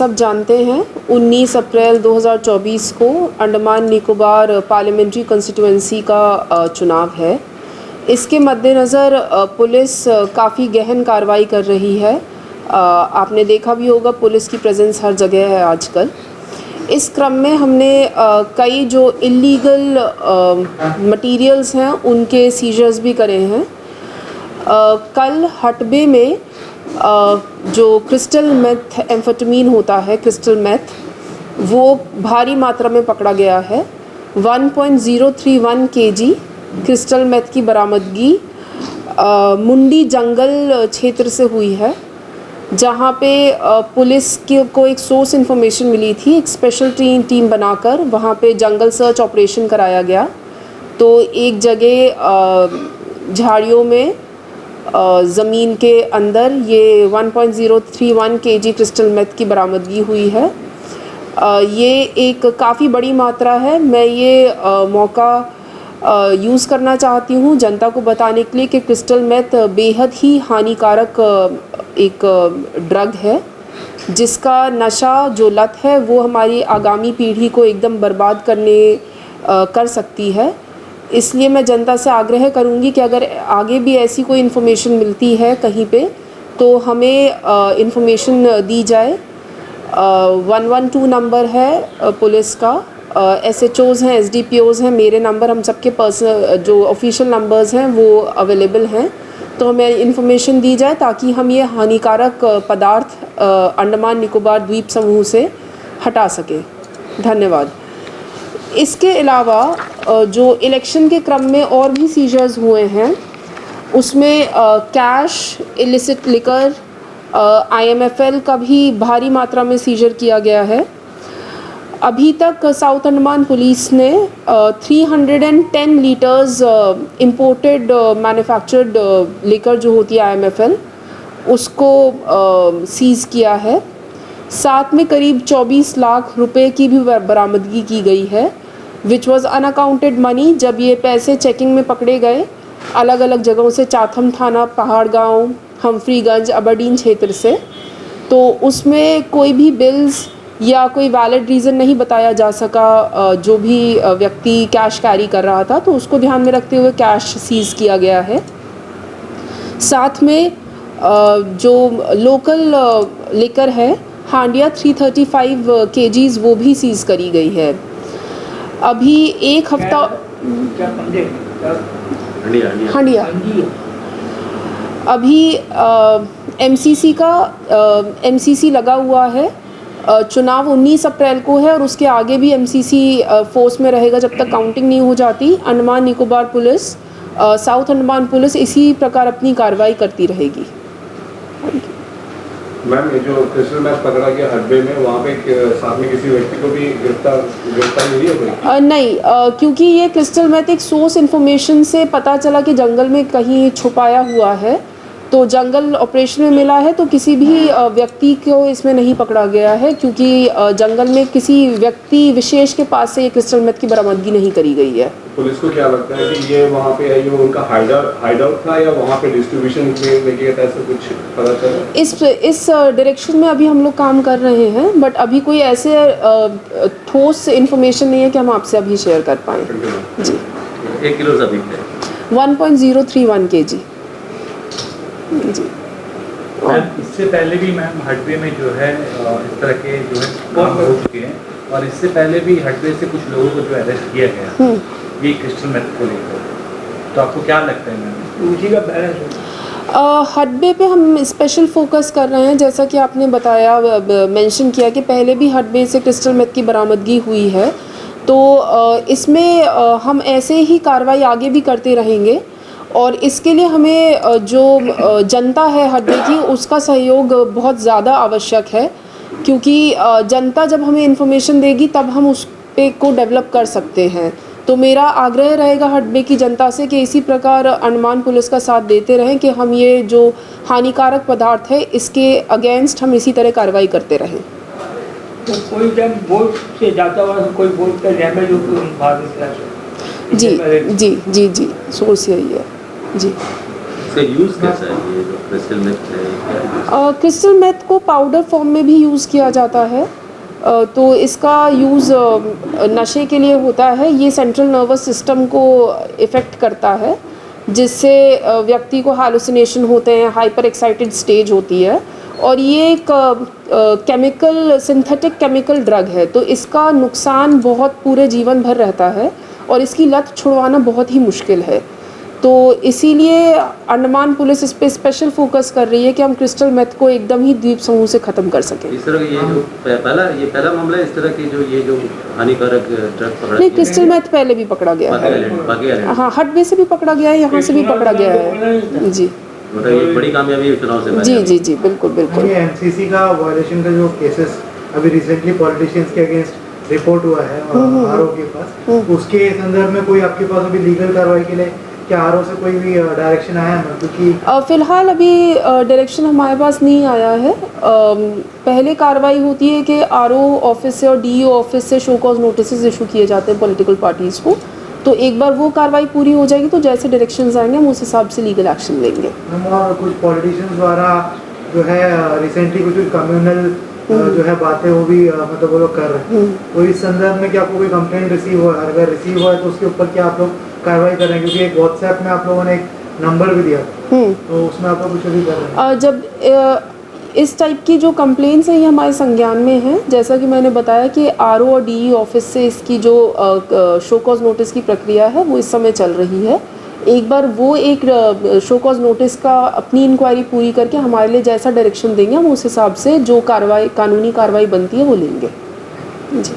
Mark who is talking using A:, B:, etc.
A: सब जानते हैं 19 अप्रैल 2024 को अंडमान निकोबार पार्लियामेंट्री कॉन्स्टिट्यूएंसी का चुनाव है। इसके मद्देनज़र पुलिस काफ़ी गहन कार्रवाई कर रही है। आपने देखा भी होगा पुलिस की प्रेजेंस हर जगह है आजकल। इस क्रम में हमने कई जो इलीगल मटेरियल्स हैं उनके सीजर्स भी करे हैं। कल हटबे में जो क्रिस्टल मेथ एम्फेटामिन होता है, क्रिस्टल मेथ, वो भारी मात्रा में पकड़ा गया है। 1.031 kg क्रिस्टल मेथ की बरामदगी मुंडी जंगल क्षेत्र से हुई है, जहाँ पे पुलिस को एक सोर्स इन्फॉर्मेशन मिली थी। एक स्पेशल टीम बनाकर वहाँ पे जंगल सर्च ऑपरेशन कराया गया। तो एक जगह झाड़ियों में ज़मीन के अंदर ये 1.031 kg क्रिस्टल मेथ की बरामदगी हुई है। ये एक काफ़ी बड़ी मात्रा है। मैं ये मौका यूज़ करना चाहती हूँ जनता को बताने के लिए कि क्रिस्टल मेथ बेहद ही हानिकारक एक ड्रग है, जिसका नशा जो लत है वो हमारी आगामी पीढ़ी को एकदम बर्बाद कर सकती है। इसलिए मैं जनता से आग्रह करूँगी कि अगर आगे भी ऐसी कोई इन्फॉर्मेशन मिलती है कहीं पे तो हमें इन्फॉर्मेशन दी जाए। 112 नंबर है पुलिस का, SHOs हैं, SDPOs हैं, मेरे नंबर, हम सबके पर्सनल जो ऑफिशियल नंबर्स हैं वो अवेलेबल हैं। तो हमें इन्फॉर्मेशन दी जाए ताकि हम ये हानिकारक पदार्थ अंडमान निकोबार द्वीप समूह से हटा सकें। धन्यवाद। इसके अलावा जो इलेक्शन के क्रम में और भी सीजर्स हुए हैं उसमें कैश, इलिसिट लिकर, IMFL का भी भारी मात्रा में सीजर किया गया है। अभी तक साउथ अंडमान पुलिस ने 310 लीटर्स इम्पोर्टेड मैन्युफैक्चर्ड लिकर जो होती है IMFL, उसको सीज़ किया है। साथ में करीब 24 लाख रुपए की भी बरामदगी की गई है, विच वॉज़ अनअकाउंटेड मनी। जब ये पैसे चेकिंग में पकड़े गए अलग अलग जगहों से, चाथम थाना, पहाड़ गांव, हम्फ्रीगंज, अबरडीन क्षेत्र से, तो उसमें कोई भी बिल्स या कोई वैलिड रीज़न नहीं बताया जा सका। जो भी व्यक्ति कैश कैरी कर रहा था तो उसको ध्यान में रखते हुए कैश सीज़ किया गया है। साथ में जो लोकल लिकर है हांडिया 335 kgs वो भी सीज़ करी गई है। अभी एक हफ्ता हांडिया अभी MCC लगा हुआ है। चुनाव 19 अप्रैल को है और उसके आगे भी MCC फोर्स में रहेगा जब तक काउंटिंग नहीं हो जाती। Andaman Nicobar police, south Andaman police इसी प्रकार अपनी कार्रवाई करती रहेगी।
B: मैम, ये जो क्रिस्टल मेथ पकड़ा गया हडबे में, वहाँ पे साथ में किसी व्यक्ति को भी गिरफ्तार मिली है कोई?
A: नहीं, क्योंकि ये क्रिस्टल मेथ एक सोर्स इन्फॉर्मेशन से पता चला कि जंगल में कहीं छुपाया हुआ है, तो जंगल ऑपरेशन में मिला है, तो किसी भी व्यक्ति को इसमें नहीं पकड़ा गया है, क्योंकि जंगल में किसी व्यक्ति विशेष के पास से ये क्रिस्टल मेथ की बरामदगी नहीं करी गई है।
B: पुलिस को क्या लगता है कि ये वहाँ पे आई उनका हाइडआउट था या वहाँ पे डिस्ट्रीब्यूशन लेके गया था, ऐसा कुछ पता चला?
A: इस डायरेक्शन में अभी हम लोग काम कर रहे हैं, बट अभी कोई ऐसे ठोस इन्फॉर्मेशन नहीं है कि हम आपसे अभी शेयर कर पाएँ। जी,
C: 1 किलो अभी
A: 1.031 kg। जी।
D: मैम, इससे पहले भी मैम हडबे में जो है इस तरह के जो है काम हो चुके हैं, और इससे पहले भी हडबे से कुछ लोगों को जो अरेस्ट किया गया ये क्रिस्टल मेथ को लेकर, तो आपको क्या लगता है मैम उसी का बैलेंस?
A: हडबे पे हम स्पेशल फोकस कर रहे हैं, जैसा कि आपने बताया, मेंशन किया कि पहले भी हडबे से क्रिस्टल मेथ की बरामदगी हुई है, तो इसमें हम ऐसे ही कार्रवाई आगे भी करते रहेंगे। और इसके लिए हमें जो जनता है हडबे की, उसका सहयोग बहुत ज़्यादा आवश्यक है, क्योंकि जनता जब हमें इन्फॉर्मेशन देगी तब हम उस पे को डेवलप कर सकते हैं। तो मेरा आग्रह रहेगा हडबे की जनता से कि इसी प्रकार अंडमान पुलिस का साथ देते रहें कि हम ये जो हानिकारक पदार्थ है इसके अगेंस्ट हम इसी तरह कार्रवाई करते रहें।
E: तो कोई जब बोट से जाता हुआ कोई बोट का डैमेज हो तो बाद में
A: जी, सोर्स यही है। जी।
C: इसका यूज़ कैसा है, ये जो क्रिस्टल मेथ है क्या?
A: क्रिस्टल मेथ को पाउडर फॉर्म में भी यूज़ किया जाता है। तो इसका यूज़ नशे के लिए होता है। ये सेंट्रल नर्वस सिस्टम को इफ़ेक्ट करता है, जिससे व्यक्ति को हालुसिनेशन होते हैं, हाइपर एक्साइटेड स्टेज होती है। और ये एक केमिकल सिंथेटिक केमिकल ड्रग है, तो इसका नुकसान बहुत पूरे जीवन भर रहता है और इसकी लत छुड़वाना बहुत ही मुश्किल है। तो इसीलिए अंडमान पुलिस इस पे स्पेशल फोकस कर रही है कि हम क्रिस्टल मेथ को एकदम ही द्वीप समूह से ख़त्म कर सकें।
C: इस तरह ये जो पहला मामला है, इस तरह की ये जो हानिकारक ड्रग पकड़ा
A: नहीं,
C: गया
A: क्रिस्टल मेथ पहले भी पकड़ा गया है।
C: बाकी
A: हाँ, हटवे से भी पकड़ा गया है, यहाँ से भी पकड़ा गया है। जी
C: मतलब ये बड़ी कामयाबी चुनाव से
A: जी जी जी, बिल्कुल बिल्कुल।
F: ये एमसीसी का वायलेशन का जो केसेस अभी रिसेंटली पॉलिटिशियंस के अगेंस्ट रिपोर्ट हुआ है आरओ के पास, उसके संदर्भ में कोई आपके पास अभी लीगल कार्रवाई के लिए क्या आरओ से कोई भी डायरेक्शन आया है? क्योंकि
A: फ़िलहाल अभी डायरेक्शन हमारे पास नहीं आया है। पहले कार्रवाई होती है कि आरओ ऑफिस से और डीईओ ऑफिस से शो कॉज नोटिस इशू किए जाते हैं पॉलिटिकल पार्टीज़ को। तो एक बार वो कार्रवाई पूरी हो जाएगी तो जैसे डायरेक्शंस आएंगे हम उस हिसाब से लीगल एक्शन लेंगे।
F: और कुछ पॉलिटिशियंस द्वारा जो है रिसेंटली कुछ कम्युनल जो है बातें वो भी मतलब वो लोग कर रहे हैं, तो इस संदर्भ में क्या आपको कोई कंप्लेंट रिसीव हुआ है? अगर रिसीव हुआ है तो उसके ऊपर क्या आप लोग कार्रवाई कर रहे हैं? क्योंकि एक व्हाट्सएप में आप लोगों ने एक नंबर भी दिया था, तो उसमें आप लोग कुछ भी कर रहे हैं?
A: जब इस टाइप की जो कंप्लेंट्स हैं ये हमारे संज्ञान में हैं। जैसा कि मैंने बताया कि आरओ और डीई ऑफिस से इसकी जो शो कॉज नोटिस की प्रक्रिया है वो इस समय चल रही है। एक बार वो एक शो कॉज नोटिस का अपनी इंक्वायरी पूरी करके हमारे लिए जैसा डायरेक्शन देंगे हम उस हिसाब से जो कार्रवाई कानूनी कार्रवाई बनती है वो लेंगे। जी।